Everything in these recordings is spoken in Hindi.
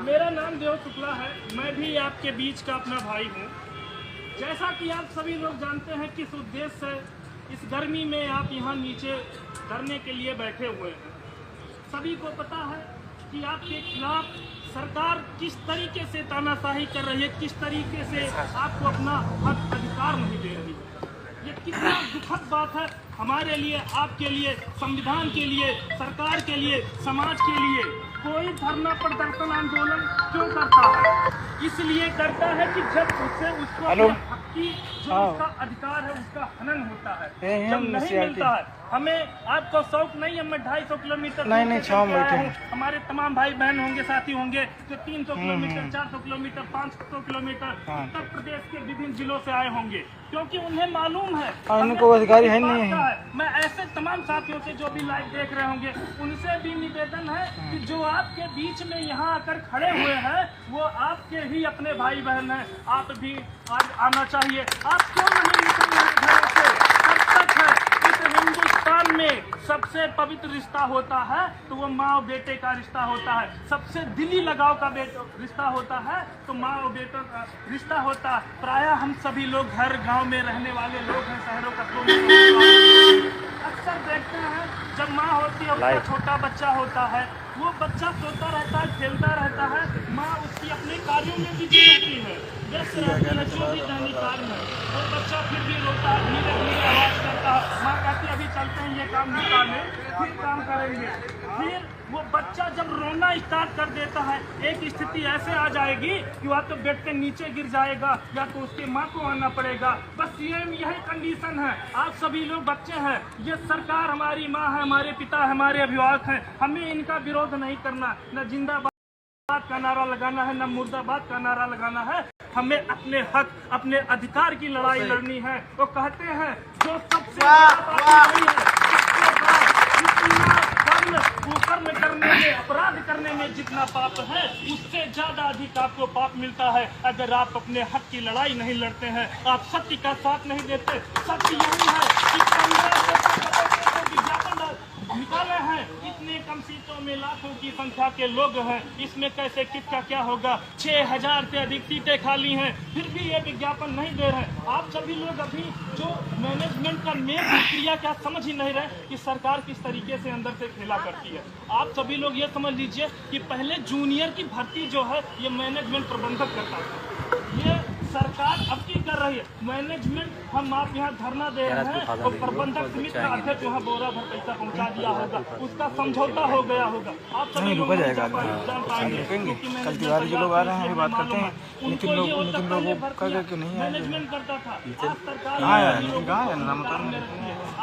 मेरा नाम देव शुक्ला है, मैं भी आपके बीच का अपना भाई हूँ। जैसा कि आप सभी लोग जानते हैं किस उद्देश्य से इस गर्मी में आप यहाँ नीचे धरने के लिए बैठे हुए हैं। सभी को पता है कि आपके खिलाफ सरकार किस तरीके से तानाशाही कर रही है, किस तरीके से आपको अपना हक अधिकार नहीं दे रही है। ये कितना दुखद बात है हमारे लिए, आपके लिए, संविधान के लिए, सरकार के लिए, समाज के लिए। कोई धरना प्रदर्शन आंदोलन क्यों करता है? इसलिए करता है कि जब उससे उसको अपने हक की जो उसका अधिकार है उसका हनन होता है, जब नहीं मिलता है। हमें आपको शौक नहीं है, मैं 250 किलोमीटर नहीं, हमारे तमाम भाई बहन होंगे, साथी होंगे जो 300 kilometre, 400 kilometre, 500 kilometre Uttar Pradesh के विभिन्न जिलों से आए होंगे, क्योंकि उन्हें मालूम है उनको अधिकारी है नहीं है। मैं ऐसे तमाम साथियों से जो भी लाइव देख रहे होंगे उनसे भी निवेदन है कि जो आपके बीच में यहाँ आकर खड़े हुए हैं वो आपके ही अपने भाई बहन हैं। आप भी आना चाहिए। आप क्यों नहीं निकल रहे घरों से? सब तक है इस हिंदुस्तान में सबसे पवित्र रिश्ता होता है तो वो माँ और बेटे का रिश्ता होता है। सबसे दिली लगाव का रिश्ता होता है तो माँ और बेटे का रिश्ता होता है। प्रायः हम सभी लोग हर गांव में रहने वाले लोग हैं, शहरों कस्बों में अक्सर देखते हैं जब माँ होती है उसका छोटा बच्चा होता है, वो बच्चा सोता रहता है, खेलता रहता है, माँ उसकी अपने कार्यों में बिजी रहती है, व्यस्त रहती है, जो भी दैनिक कार्य है। वो बच्चा फिर भी रोता है, धीरे धीरे आवाज करता है, माँ कहती है अभी चलते हैं ये काम निकालें, फिर काम करेंगे। फिर वो बच्चा जब रोना स्टार्ट कर देता है, एक स्थिति ऐसे आ जाएगी कि वह तो बेड के नीचे गिर जाएगा या तो उसके माँ को आना पड़ेगा। बस यही कंडीशन है। आप सभी लोग बच्चे हैं, ये सरकार हमारी माँ है, हमारे पिता है, हमारे अभिभावक हैं। हमें इनका विरोध नहीं करना, न जिंदाबाद का नारा लगाना है, न मुर्दाबाद का नारा लगाना है। हमें अपने हक, अपने अधिकार की लड़ाई लड़नी है। वो कहते हैं जो सबसे कुकर्म करने में, अपराध करने में जितना पाप है उससे ज्यादा अधिक आपको पाप मिलता है अगर आप अपने हक की लड़ाई नहीं लड़ते हैं, आप सत्य का साथ नहीं देते। सत्य यही है कि 15 विज्ञापन निकाले हैं, इतने कम सीटों में लाखों की संख्या के लोग हैं, इसमें कैसे किसका क्या होगा। 6000 से अधिक सीटें खाली हैं, फिर भी ये विज्ञापन नहीं दे रहे। आप सभी लोग अभी जो मैनेजमेंट का मेन प्रक्रिया क्या समझ ही नहीं रहे कि सरकार किस तरीके से अंदर से खेला करती है। आप सभी लोग ये समझ लीजिए कि पहले जूनियर की भर्ती जो है ये मैनेजमेंट प्रबंधक करता था, ये सरकार अब की कर रही है। मैनेजमेंट हम आप यहाँ धरना दे रहे हैं और प्रबंधक समिति का अध्यक्ष वहाँ बोरा भर पैसा पहुँचा दिया होगा, उसका समझौता हो गया होगा। आप सभी लोग जान पाएंगे कल तिवारी जो लोग आ रहे हैं बात करते हैं, नितिन लोग करके नहीं आए। मैनेजमेंट करता था, आज सरकार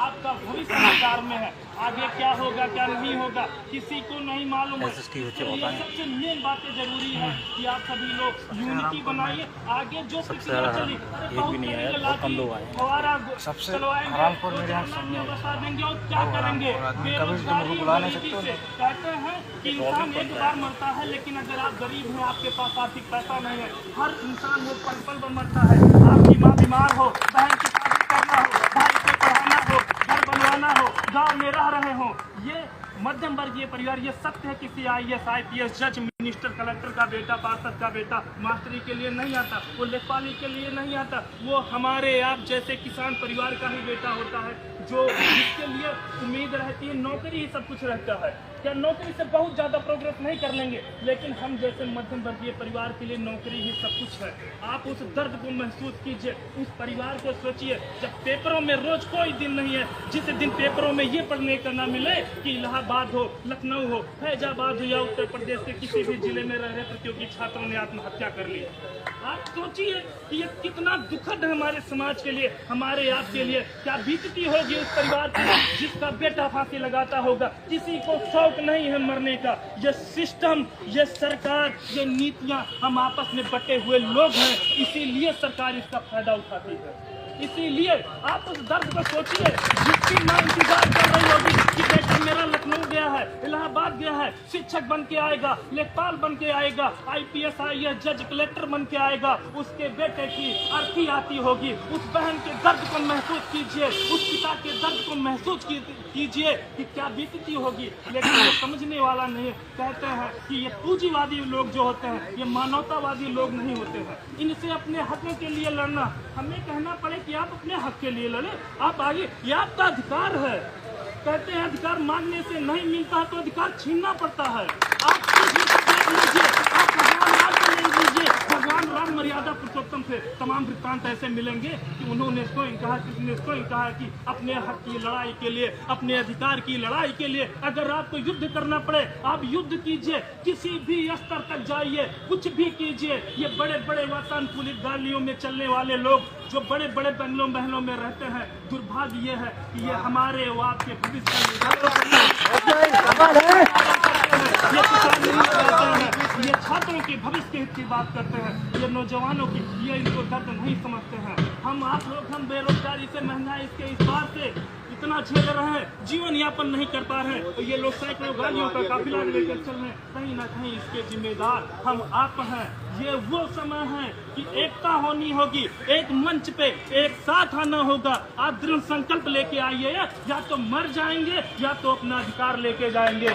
आपका भविष्य सरकार में है। आगे क्या होगा क्या नहीं होगा किसी को नहीं मालूम है। सबसे मेन बातें जरूरी है कि आप सभी लोग यूनिटी बनाइए। आगे जो प्रक्रिया चली सबसे हरामपुर मेरे यहाँ बता देंगे और क्या करेंगे। कहते हैं कि इंसान एक बार मरता है, लेकिन अगर आप गरीब हैं, आपके पास आर्थिक पैसा नहीं है, हर इंसान वो पल पल मरता है। आपकी माँ बीमार हो, बहन की शादी करना हो, भाई को पढ़ाना हो, घर बनवाना हो, गाँव में रह रहे हो, ये मध्यम वर्गीय परिवार, ये सत्य है किसी IAS IPS जज मिनिस्टर कलेक्टर का बेटा, पार्षद का बेटा मास्टरी के लिए नहीं आता, वो लेखपाली के लिए नहीं आता, वो हमारे आप जैसे किसान परिवार का ही बेटा होता है जो जिसके लिए उम्मीद रहती है नौकरी ही सब कुछ रहता है। क्या नौकरी से बहुत ज़्यादा प्रोग्रेस नहीं कर लेंगे, लेकिन हम जैसे मध्यम वर्गीय परिवार के लिए नौकरी ही सब कुछ है। आप उस दर्द को महसूस कीजिए, उस परिवार को सोचिए जब पेपरों में रोज कोई दिन नहीं है जिस दिन पेपरों में ये पढ़ने का ना मिले कि इलाहाबाद हो, लखनऊ हो, फैजाबाद हो या उत्तर प्रदेश के किसी भी जिले में रह रहे प्रतियोगी छात्रों ने आत्महत्या कर ली। आप सोचिए कि ये कितना दुखद है हमारे समाज के लिए, हमारे आपके लिए। क्या बीतती होगी होगी उस परिवार की जिसका बेटा फांसी लगाता होगा। किसी को शौक नहीं है मरने का। ये सिस्टम, ये सरकार, ये नीतियां, हम आपस में बटे हुए लोग हैं, इसीलिए सरकार इसका फायदा उठाती है। इसीलिए आप उस दर्द को सोचिए जिसकी मां इंतजार कर रही होगी कि बेटा मेरा लखनऊ गया है, इलाहाबाद गया है, शिक्षक बन के आएगा, लेखपाल बन के आएगा, IPS IAS जज कलेक्टर बन के आएगा। उसके बेटे की अर्थी आती होगी। उस बहन के दर्द को महसूस कीजिए, उस पिता के दर्द को महसूस कीजिए कि क्या बीतती होगी। लेकिन वो समझने वाला नहीं। कहते हैं कि ये पूंजीवादी लोग जो होते हैं ये मानवतावादी लोग नहीं होते हैं। इनसे अपने हकों के लिए लड़ना, हमें कहना पड़े कि आप अपने हक के लिए लड़े, आप आगे, ये आपका अधिकार है। कहते हैं अधिकार मांगने से नहीं मिलता तो अधिकार छीनना पड़ता है। आप कुछ भी देख लीजिए, आप भगवान राम को ले लीजिए, भगवान राम मर्यादा पुरुषोत्तम से तमाम वृत्तांत ऐसे मिलेंगे कि उन्होंने स्वयं कहा कि अपने हक की लड़ाई के लिए, अपने अधिकार की लड़ाई के लिए अगर आपको युद्ध करना पड़े आप युद्ध कीजिए, किसी भी स्तर तक जाइए, कुछ भी कीजिए। ये बड़े बड़े वातानुकूलित गाड़ियों में चलने वाले लोग जो बड़े बड़े बंगलों महलों में रहते हैं, दुर्भाग्य ये है कि ये हमारे व आपके भविष्य ये किसान नहीं करते हैं, ये छात्रों के भविष्य के हित की बात करते हैं, ये नौजवानों की, ये इनको दर्द नहीं समझते हैं। हम आप लोग हम बेरोजगारी से, महंगाई इसके इस बार से इतना झेल रहे हैं, जीवन यापन नहीं कर पा रहे हैं, तो ये लोग सैकड़ों गाड़ियों का काफिला लेकर चल रहे हैं। कहीं ना कहीं इसके जिम्मेदार हम आप हैं। ये वो समय है कि एकता होनी होगी, एक मंच पे एक साथ आना होगा। आप दृढ़ संकल्प लेके आइए, या तो मर जाएंगे या तो अपना अधिकार लेके जाएंगे।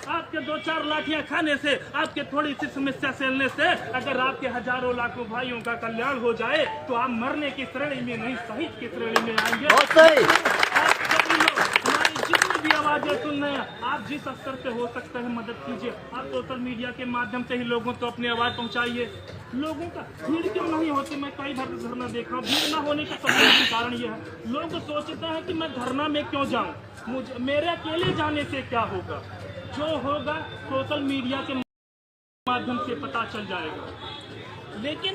आपके 2-4 लाठियां खाने से, आपके थोड़ी सी समस्या सहने से अगर आपके हजारों लाखों भाइयों का कल्याण हो जाए तो आप मरने की श्रेणी में नहीं, शहीद की श्रेणी में आएंगे। आप सभी लोग हमारी जितनी भी आवाजें सुन रहे हैं, आप जिस स्तर पे हो सकते हैं मदद कीजिए। आप सोशल मीडिया के माध्यम से ही लोगों को अपनी आवाज पहुंचाइए। लोगों का भीड़ क्यों नहीं होती? मैं कई बार धरना देखा हूँ, भीड़ न होने का सबसे बड़ा कारण यह है, लोग सोचते हैं कि मैं धरना में क्यों जाऊँ, मेरे अकेले जाने से क्या होगा। जो होगा सोशल मीडिया के माध्यम से पता चल जाएगा। लेकिन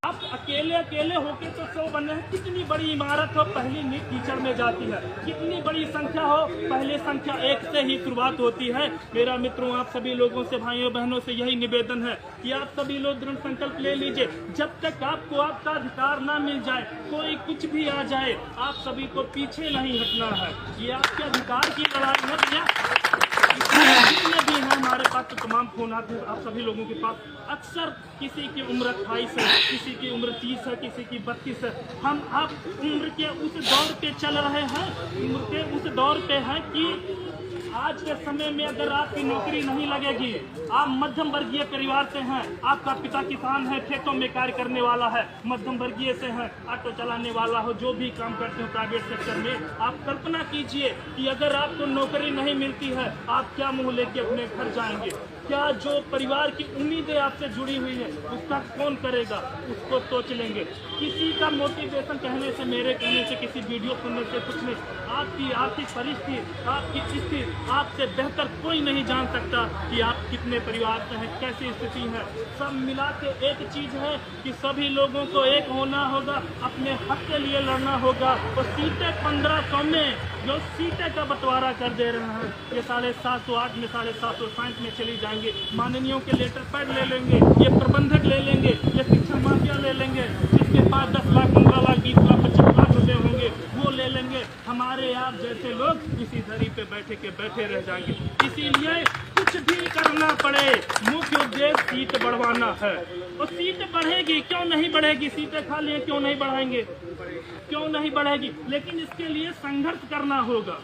आप अकेले होके तो 100 बने हैं। कितनी बड़ी इमारत हो पहली नींव कीचड़ में जाती है, कितनी बड़ी संख्या हो पहले संख्या 1 से ही शुरुआत होती है। मेरा मित्रों, आप सभी लोगों से, भाइयों बहनों से यही निवेदन है कि आप सभी लोग दृढ़ संकल्प ले लीजिए। जब तक आपको आपका अधिकार ना मिल जाए, कोई कुछ भी आ जाए, आप सभी को पीछे नहीं हटना है। ये आपके अधिकार की लड़ाई है भैया। जितने भी हैं हमारे पास तो तमाम फोन आते हैं आप सभी लोगों के पास। अक्सर किसी की उम्र 28 है, किसी की उम्र 30 है, किसी की 32 है। हम आप उम्र के उस दौर पे चल रहे हैं, उम्र के उस दौर पे हैं कि आज के समय में अगर आपकी नौकरी नहीं लगेगी, आप मध्यम वर्गीय परिवार से हैं, आपका पिता किसान है, खेतों में कार्य करने वाला है, मध्यम वर्गीय से हैं, ऑटो चलाने वाला हो, जो भी काम करते हो प्राइवेट सेक्टर में, आप कल्पना कीजिए कि अगर आपको नौकरी नहीं मिलती है, आप क्या मुंह लेके अपने घर जाएंगे? क्या जो परिवार की उम्मीदें आपसे जुड़ी हुई है उसका कौन करेगा? उसको सोच लेंगे। किसी का मोटिवेशन कहने से, मेरे कहने से, किसी वीडियो सुनने से कुछ नहीं। आपकी आर्थिक परिस्थिति, आपकी स्थिति आपसे बेहतर कोई नहीं जान सकता कि आप कितने परिवार से हैं, कैसी स्थिति है। सब मिला के एक चीज है कि सभी लोगों को एक होना होगा, अपने हक के लिए लड़ना होगा। और सीटें 1500 में जो सीटें का बंटवारा कर दे रहे हैं, ये 750 में 750 में चली जाएंगे। माननीयों के लेटर पैड ले लेंगे, ये प्रबंधक ले लेंगे, ये शिक्षा माफिया ले लेंगे, जिसके पास 10 लाख, 15 लाख, 20 लाख, 25 लाख रुपए होंगे वो ले लेंगे। हमारे आप जैसे लोग इसी दरी पे बैठे रह जाएंगे। इसीलिए कुछ भी करना पड़े, मुख्य उद्देश्य सीट बढ़वाना है। और सीट बढ़ेगी, क्यों नहीं बढ़ेगी? सीटें खाली हैं, क्यों नहीं बढ़ाएंगे? क्यों नहीं बढ़ेगी? लेकिन इसके लिए संघर्ष करना होगा।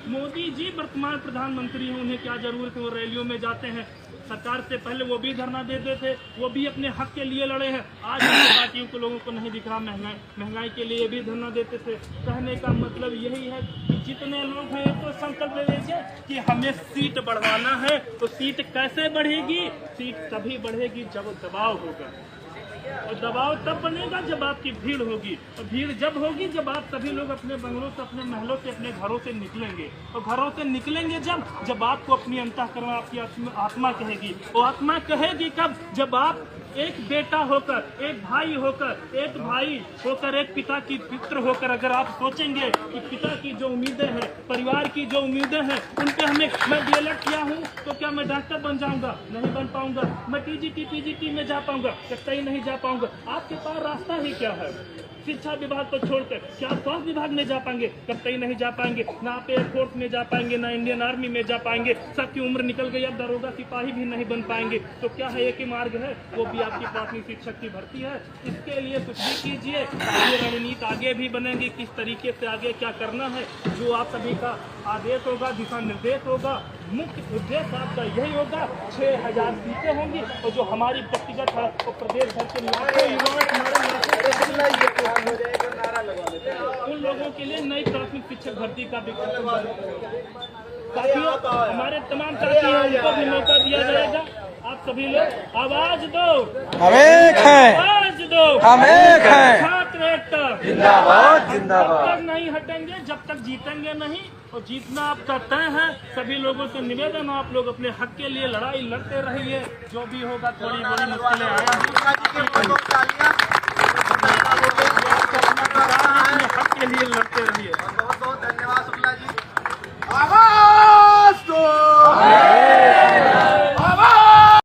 मोदी जी वर्तमान प्रधानमंत्री हैं, उन्हें क्या जरूरत है? वो रैलियों में जाते हैं, सरकार से पहले वो भी धरना देते थे, वो भी अपने हक के लिए लड़े हैं। आज पार्टियों को लोगों को नहीं दिख रहा, महंगाई के लिए भी धरना देते थे। कहने का मतलब यही है कि जितने लोग हैं तो संकल्प ले लीजिए कि हमें सीट बढ़वाना है। तो सीट कैसे बढ़ेगी? सीट तभी बढ़ेगी जब दबाव होगा, और दबाव तब बनेगा जब आपकी भीड़ होगी। और भीड़ जब होगी जब आप सभी लोग अपने बंगलों से, अपने महलों से, अपने घरों से निकलेंगे। और घरों से निकलेंगे जब आपको अपनी अंतःकरण, आपकी आत्मा कहेगी। और आत्मा कहेगी कब? जब आप एक बेटा होकर, एक भाई होकर, एक पिता की पुत्र होकर अगर आप सोचेंगे कि पिता की जो उम्मीदें हैं, परिवार की जो उम्मीदें हैं, उन पे मैं डीएलएड किया हूँ तो क्या मैं डॉक्टर बन जाऊंगा? नहीं बन पाऊंगा। मैं टीजीटी पीजीटी में जा पाऊंगा? कतई नहीं जा पाऊंगा। आपके पास रास्ता ही क्या है? शिक्षा विभाग को छोड़कर क्या आप स्वास्थ्य विभाग में जा पाएंगे? कतई नहीं जा पाएंगे। ना आप एयरफोर्स में जा पाएंगे, ना इंडियन आर्मी में जा पाएंगे। सबकी उम्र निकल गई, अब दरोगा सिपाही भी नहीं बन पाएंगे। तो क्या है, एक ही मार्ग है, वो भी आपकी प्राथमिक शिक्षक की भर्ती है। इसके लिए कुछ भी कीजिए, ये रणनीति आगे भी बनेगी, किस तरीके से आगे क्या करना है, जो आप सभी का आदेश होगा, दिशा निर्देश होगा। मुख्य उद्देश्य आपका यही होगा, 6000 सीटें होंगी और जो हमारी व्यक्तिगत है वो प्रदेश भर के लाखों युवा उन लोगों के लिए नई प्राथमिक शिक्षक भर्ती का विकल्प साथियों, हमारे तमाम साथी हैं, उनको भी मौका दिया जाएगा। आप सभी लोग आवाज दो, हम एक हैं, आवाज दो, हम एक हैं, छात्र एकता जिंदाबाद जिंदाबाद। तक नहीं हटेंगे जब तक जीतेंगे नहीं, और जीतना आपका तय है। सभी लोगों से निवेदन, आप लोग अपने हक के लिए लड़ाई लड़ते रहिए। जो भी होगा, थोड़ी बड़ी मुश्किलें आएंगी, अपने हक के लिए लड़ते रहिए।